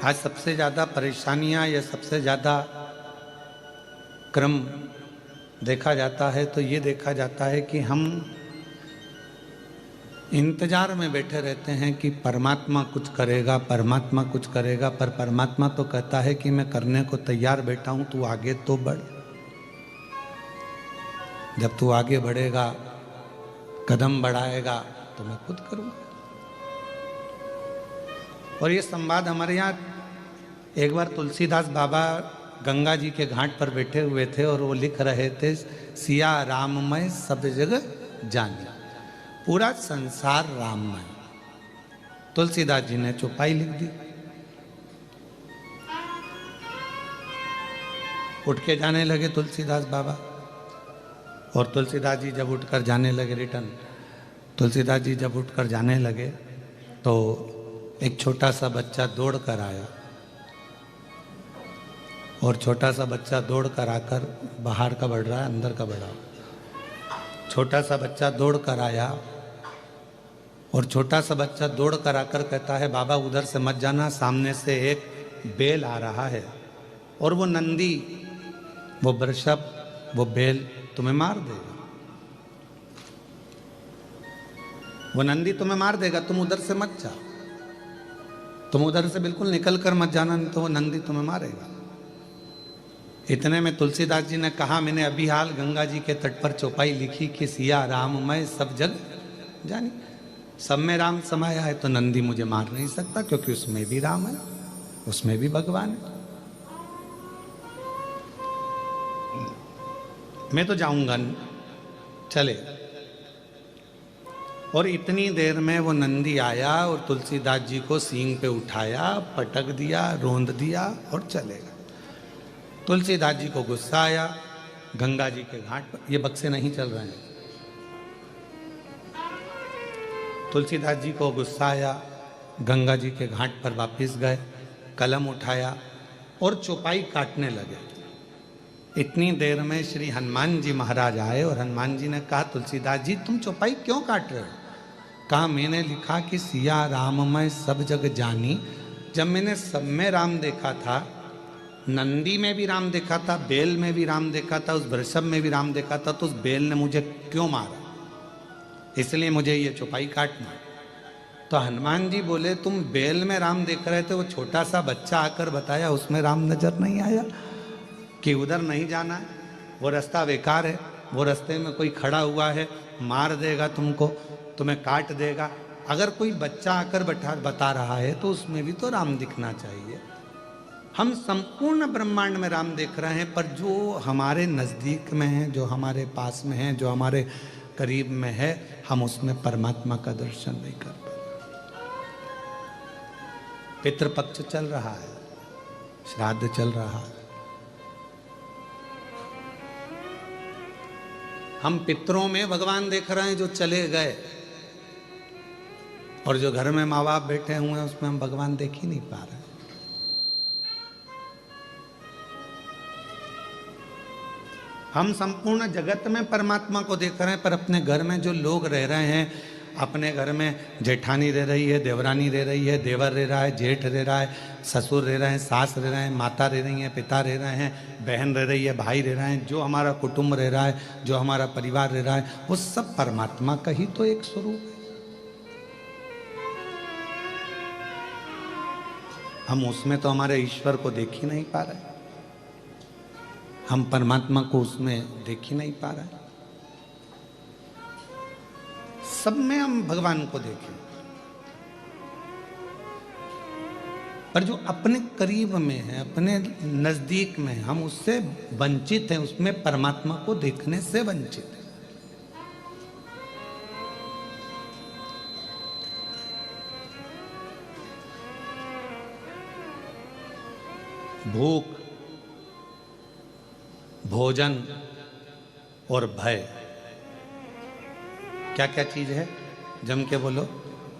आज सबसे ज़्यादा परेशानियां या सबसे ज़्यादा क्रम देखा जाता है तो ये देखा जाता है कि हम इंतजार में बैठे रहते हैं कि परमात्मा कुछ करेगा, परमात्मा कुछ करेगा, पर परमात्मा तो कहता है कि मैं करने को तैयार बैठा हूं, तू आगे तो बढ़। जब तू आगे बढ़ेगा, कदम बढ़ाएगा तो मैं खुद करूंगा। और ये संवाद हमारे यहाँ एक बार तुलसीदास बाबा गंगा जी के घाट पर बैठे हुए थे और वो लिख रहे थे, सिया राममय सब जगह जाने, पूरा संसार राममय। तुलसीदास जी ने चौपाई लिख दी। उठ के जाने लगे तुलसीदास बाबा, और तुलसीदास जी जब उठकर जाने लगे रिटर्न, तुलसीदास जी जब उठकर जाने लगे तो एक छोटा सा बच्चा दौड़ कर आया, और छोटा सा बच्चा दौड़ कर आकर, बाहर का बढ़ रहा है अंदर का बढ़ा, छोटा सा बच्चा दौड़ कर आया और छोटा सा बच्चा दौड़ कर आकर कहता है, बाबा उधर से मत जाना, सामने से एक बेल आ रहा है और वो नंदी, वो वृषभ, वो बेल तुम्हें मार देगा, वो नंदी तुम्हें मार देगा, तुम उधर से मत जाओ, तुम उधर से बिल्कुल निकल कर मत जाना, नहीं तो वो नंदी तुम्हें मारेगा। इतने में तुलसीदास जी ने कहा, मैंने अभी हाल गंगा जी के तट पर चौपाई लिखी कि सिया राममय सब जग जानी, सब में राम समाया है, तो नंदी मुझे मार नहीं सकता, क्योंकि उसमें भी राम है, उसमें भी भगवान है। मैं तो जाऊंगा, चले। और इतनी देर में वो नंदी आया और तुलसीदास जी को सींग पे उठाया, पटक दिया, रोंद दिया और चलेगा। तुलसीदास जी को गुस्सा आया, गंगा जी के घाट पर, ये बक्से नहीं चल रहे हैं, तुलसीदास जी को गुस्सा आया, गंगा जी के घाट पर वापस गए, कलम उठाया और चौपाई काटने लगे। इतनी देर में श्री हनुमान जी महाराज आए और हनुमान जी ने कहा, तुलसीदास जी तुम चौपाई क्यों काट रहे हो? कहा, मैंने लिखा कि सिया राममय सब जग जानी, जब मैंने सब में राम देखा था, नंदी में भी राम देखा था, बेल में भी राम देखा था, उस वृषभ में भी राम देखा था, तो उस बेल ने मुझे क्यों मारा? इसलिए मुझे ये चौपाई काटना। तो हनुमान जी बोले, तुम बेल में राम देख रहे थे, वो छोटा सा बच्चा आकर बताया, उसमें राम नजर नहीं आया कि उधर नहीं जाना है, वो रास्ता बेकार है, वो रास्ते में कोई खड़ा हुआ है, मार देगा तुमको, तुम्हें काट देगा। अगर कोई बच्चा आकर बता रहा है तो उसमें भी तो राम दिखना चाहिए। हम संपूर्ण ब्रह्मांड में राम देख रहे हैं, पर जो हमारे नज़दीक में है, जो हमारे पास में है, जो हमारे करीब में है, हम उसमें परमात्मा का दर्शन नहीं कर पाते। पितृपक्ष चल रहा है, श्राद्ध चल रहा है, हम पितरों में भगवान देख रहे हैं जो चले गए, और जो घर में माँ बाप बैठे हुए हैं उसमें हम भगवान देख ही नहीं पा रहे। हम संपूर्ण जगत में परमात्मा को देख रहे हैं, पर अपने घर में जो लोग रह रहे हैं, अपने घर में जेठानी रह रही है, देवरानी रह रही है, देवर रह रहा है, जेठ रह रहा है, ससुर रह रहे हैं, सास रह रहे हैं, माता रह रही हैं, पिता रह रहे हैं, बहन रह रही है, भाई रह रहे हैं, जो हमारा कुटुंब रह रहा है, जो हमारा परिवार रह रहा है, वो सब परमात्मा का ही तो एक स्वरूप है। हम उसमें तो हमारे ईश्वर को देख ही नहीं पा रहे, हम परमात्मा को उसमें देख ही नहीं पा रहे। सब में हम भगवान को देखें, पर जो अपने करीब में है, अपने नजदीक में, हम उससे वंचित हैं, उसमें परमात्मा को देखने से वंचित हैं। भूख, भोजन और भय, क्या क्या चीज है? जम के बोलो।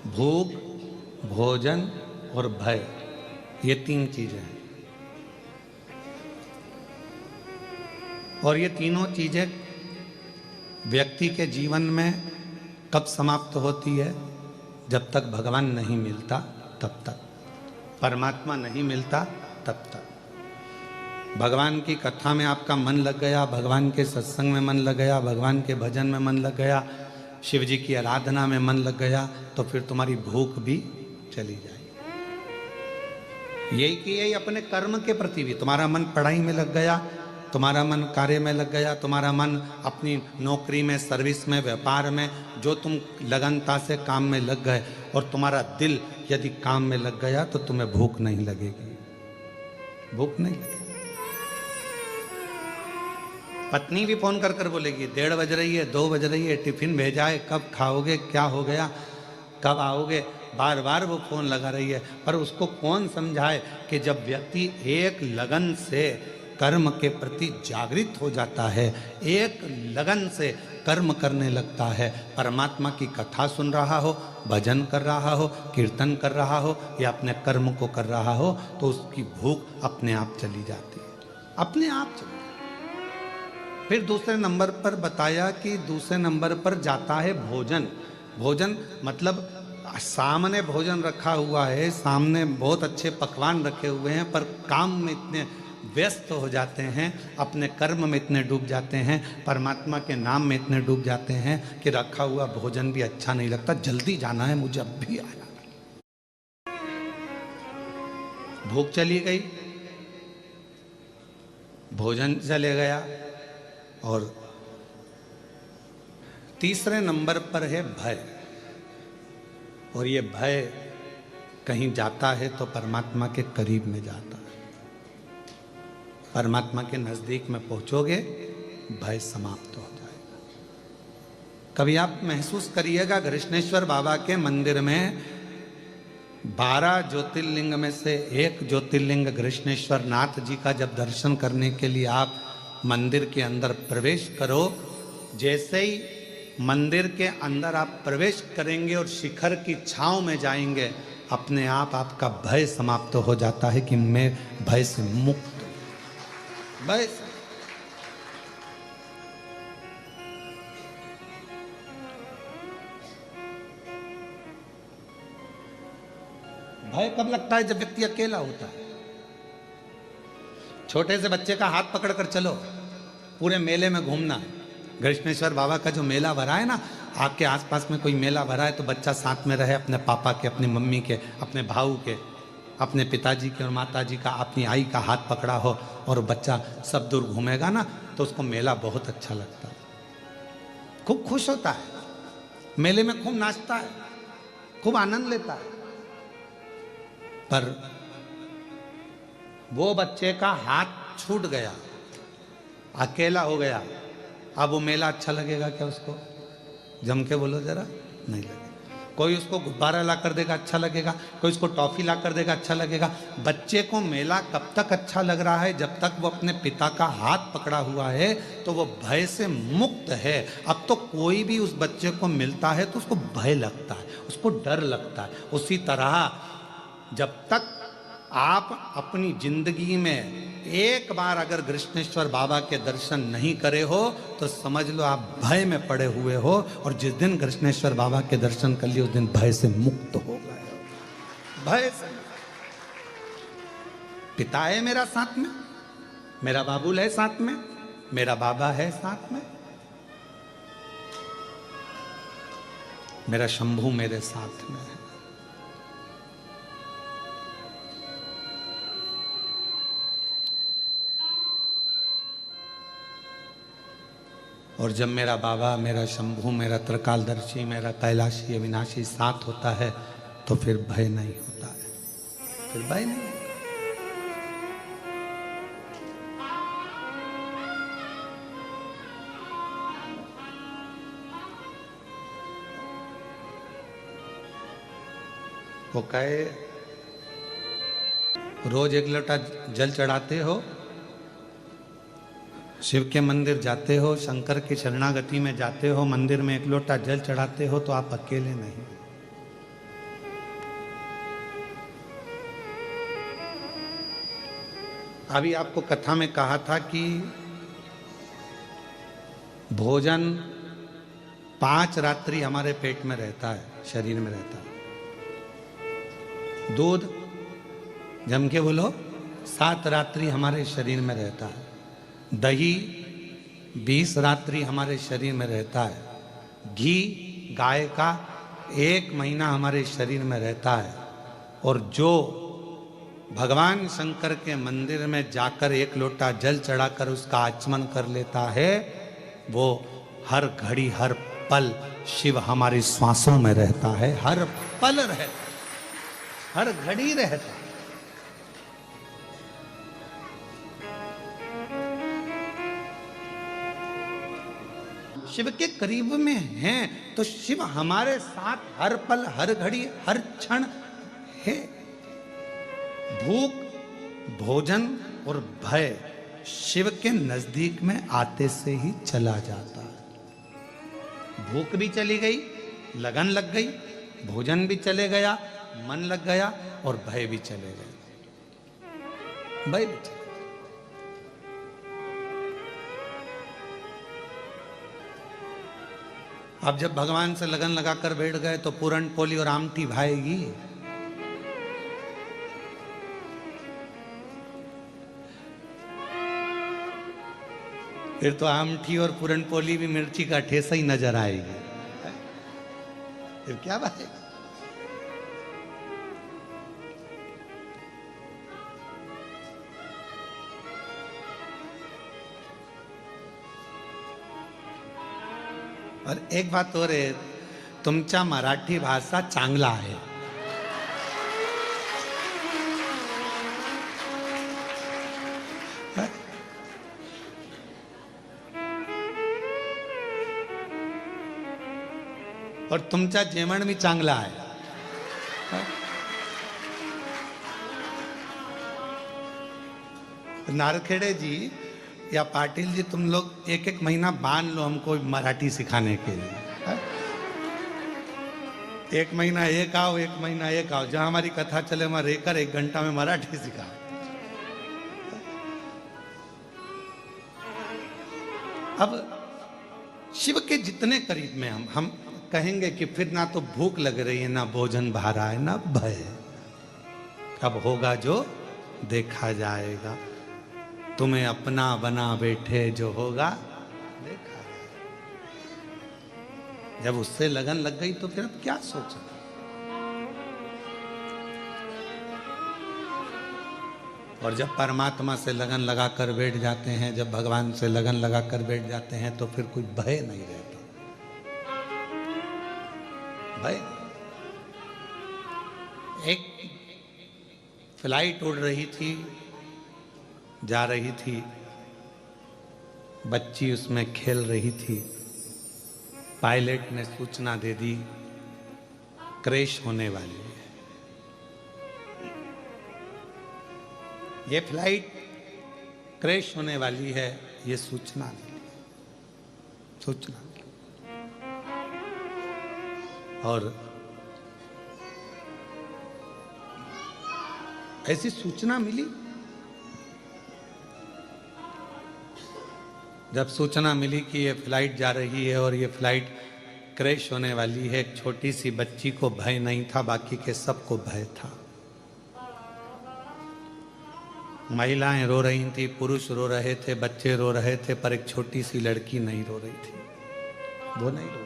भूख, भोजन और भय, ये तीन चीजें हैं। और ये तीनों चीजें व्यक्ति के जीवन में कब समाप्त होती है? जब तक भगवान नहीं मिलता तब तक। परमात्मा नहीं मिलता तब तक। भगवान की कथा में आपका मन लग गया, भगवान के सत्संग में मन लग गया, भगवान के भजन में मन लग गया, शिव जी की आराधना में मन लग गया, तो फिर तुम्हारी भूख भी चली जाएगी। यही कि यही अपने कर्म के प्रति भी, तुम्हारा मन पढ़ाई में लग गया, तुम्हारा मन कार्य में लग गया, तुम्हारा मन अपनी नौकरी में, सर्विस में, व्यापार में, जो तुम लगनता से काम में लग गए, और तुम्हारा दिल यदि काम में लग गया तो तुम्हें भूख नहीं लगेगी, भूख नहीं लगेगी। पत्नी भी फोन कर कर बोलेगी 1:30 बज रही है, 2 बज रही है, टिफिन भेजा है, कब खाओगे, क्या हो गया, कब आओगे, बार बार वो फोन लगा रही है। पर उसको कौन समझाए कि जब व्यक्ति एक लगन से कर्म के प्रति जागृत हो जाता है, एक लगन से कर्म करने लगता है, परमात्मा की कथा सुन रहा हो, भजन कर रहा हो, कीर्तन कर रहा हो, या अपने कर्म को कर रहा हो, तो उसकी भूख अपने आप चली जाती है, अपने आप चली। फिर दूसरे नंबर पर बताया कि दूसरे नंबर पर जाता है भोजन। भोजन मतलब सामने भोजन रखा हुआ है, सामने बहुत अच्छे पकवान रखे हुए हैं, पर काम में इतने व्यस्त हो जाते हैं, अपने कर्म में इतने डूब जाते हैं, परमात्मा के नाम में इतने डूब जाते हैं कि रखा हुआ भोजन भी अच्छा नहीं लगता, जल्दी जाना है मुझे, अब भी आया। भूख चली गई, भोजन चले गया, और तीसरे नंबर पर है भय। और ये भय कहीं जाता है तो परमात्मा के करीब में जाता है, परमात्मा के नजदीक में पहुंचोगे, भय समाप्त हो जाएगा। कभी आप महसूस करिएगा, कृष्णेश्वर बाबा के मंदिर में 12 ज्योतिर्लिंग में से एक ज्योतिर्लिंग कृष्णेश्वर नाथ जी का जब दर्शन करने के लिए आप मंदिर के अंदर प्रवेश करो, जैसे ही मंदिर के अंदर आप प्रवेश करेंगे और शिखर की छांव में जाएंगे, अपने आप आपका भय समाप्त हो जाता है कि मैं भय से मुक्त, भय से। भय कब लगता है? जब व्यक्ति अकेला होता है। छोटे से बच्चे का हाथ पकड़कर चलो, पूरे मेले में घूमना। कृष्णेश्वर बाबा का जो मेला भरा है ना, आपके आसपास में कोई मेला भरा है तो बच्चा साथ में रहे, अपने पापा के, अपनी मम्मी के, अपने भाऊ के, अपने पिताजी के और माताजी का, अपनी आई का हाथ पकड़ा हो और बच्चा सब दूर घूमेगा ना, तो उसको मेला बहुत अच्छा लगता है, खूब खुश होता है, मेले में खूब नाचता है, खूब आनंद लेता है। पर वो बच्चे का हाथ छूट गया, अकेला हो गया, अब वो मेला अच्छा लगेगा क्या उसको? जम के बोलो जरा, नहीं लगेगा। कोई उसको गुब्बारा ला कर देगा, अच्छा लगेगा, कोई उसको टॉफी ला कर देगा, अच्छा लगेगा। बच्चे को मेला कब तक अच्छा लग रहा है? जब तक वो अपने पिता का हाथ पकड़ा हुआ है, तो वो भय से मुक्त है। अब तो कोई भी उस बच्चे को मिलता है तो उसको भय लगता है, उसको डर लगता है। उसी तरह जब तक आप अपनी जिंदगी में एक बार अगर कृष्णेश्वर बाबा के दर्शन नहीं करे हो, तो समझ लो आप भय में पड़े हुए हो, और जिस दिन कृष्णेश्वर बाबा के दर्शन कर लिए, उस दिन भय से मुक्त हो गए। भय से। पिता है मेरा साथ में, मेरा बाबुल है साथ में, मेरा बाबा है साथ में, मेरा शंभू मेरे साथ में है। और जब मेरा बाबा, मेरा शंभू, मेरा त्रिकालदर्शी, मेरा कैलाशी अविनाशी साथ होता है, तो फिर भय नहीं होता है, फिर भय नहीं होता। वो कहे रोज 1 लोटा जल चढ़ाते हो, शिव के मंदिर जाते हो, शंकर की शरणागति में जाते हो, मंदिर में 1 लोटा जल चढ़ाते हो, तो आप अकेले नहीं। अभी आपको कथा में कहा था कि भोजन 5 रात्रि हमारे पेट में रहता है, शरीर में रहता है। दूध जम के बोलो। 7 रात्रि हमारे शरीर में रहता है। दही 20 रात्रि हमारे शरीर में रहता है। घी गाय का 1 महीना हमारे शरीर में रहता है। और जो भगवान शंकर के मंदिर में जाकर 1 लोटा जल चढ़ाकर उसका आचमन कर लेता है, वो हर घड़ी हर पल शिव हमारी श्वासों में रहता है। हर पल रहता, हर घड़ी रहता। शिव के करीब में हैं तो शिव हमारे साथ हर पल हर घड़ी हर क्षण है। भूख, भोजन और भय शिव के नजदीक में आते से ही चला जाता है। भूख भी चली गई, लगन लग गई, भोजन भी चले गया, मन लग गया और भय भी चले गए। भय भी चले। अब जब भगवान से लगन लगाकर बैठ गए तो पूरन पोली और आमटी भाएगी। फिर तो आमठी और पूरन पोली भी मिर्ची का ठेसा ही नजर आएगी। फिर क्या बात है। और एक बात और है, तुमचा मराठी भाषा चांगला आहे। और तुमचा जेवण भी चांगला आहे। नारखेड़े जी या पाटिल जी, तुम लोग 1-1 महीना बांध लो हमको मराठी सिखाने के लिए। 1 महीना एक आओ, 1 महीना एक आओ, जहां हमारी कथा चले वहां रहकर 1 घंटा में मराठी सिखाओ। अब शिव के जितने करीब में हम कहेंगे कि फिर ना तो भूख लग रही है, ना भोजन भा रहा है, ना भय। अब होगा जो देखा जाएगा। तुम्हें अपना बना बैठे जो होगा देखा जाएगा। जब उससे लगन लग गई तो फिर अब क्या सोचा। और जब परमात्मा से लगन लगाकर बैठ जाते हैं, जब भगवान से लगन लगाकर बैठ जाते हैं तो फिर कोई भय नहीं रहता। भय। एक फ्लाइट उड़ रही थी, जा रही थी, बच्ची उसमें खेल रही थी। पायलट ने सूचना दे दी क्रैश होने वाली है। ये फ्लाइट क्रैश होने वाली है, ये सूचना मिली। और ऐसी सूचना मिली। जब सूचना मिली कि ये फ्लाइट जा रही है और ये फ्लाइट क्रैश होने वाली है, एक छोटी सी बच्ची को भय नहीं था, बाकी के सबको भय था। महिलाएं रो रही थी, पुरुष रो रहे थे, बच्चे रो रहे थे, पर एक छोटी सी लड़की नहीं रो रही थी। वो नहीं रो रही,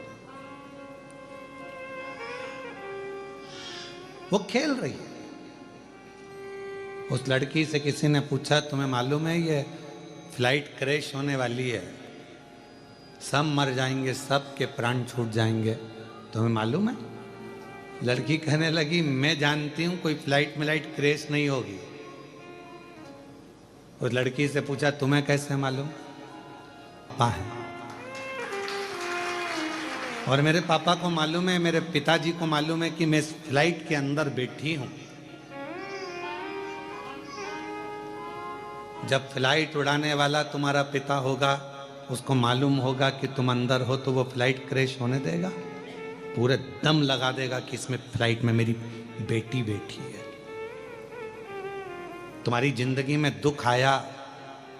वो खेल रही है। उस लड़की से किसी ने पूछा, तुम्हें मालूम है ये फ्लाइट क्रैश होने वाली है, सब मर जाएंगे, सब के प्राण छूट जाएंगे, तुम्हें मालूम है? लड़की कहने लगी, मैं जानती हूं कोई फ्लाइट मिलाइट क्रैश नहीं होगी। उस लड़की से पूछा, तुम्हें कैसे मालूम? पापा है, और मेरे पापा को मालूम है, मेरे पिताजी को मालूम है कि मैं इस फ्लाइट के अंदर बैठी हूं। जब फ्लाइट उड़ाने वाला तुम्हारा पिता होगा, उसको मालूम होगा कि तुम अंदर हो, तो वो फ्लाइट क्रैश होने देगा? पूरे दम लगा देगा कि इसमें फ्लाइट में मेरी बेटी बैठी है। तुम्हारी जिंदगी में दुख आया,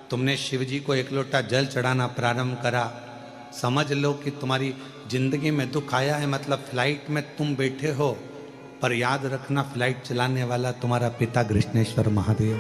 तुमने शिव जी को 1 लोटा जल चढ़ाना प्रारंभ करा, समझ लो कि तुम्हारी जिंदगी में दुख आया है, मतलब फ्लाइट में तुम बैठे हो पर याद रखना फ्लाइट चलाने वाला तुम्हारा पिता कृष्णेश्वर महादेव।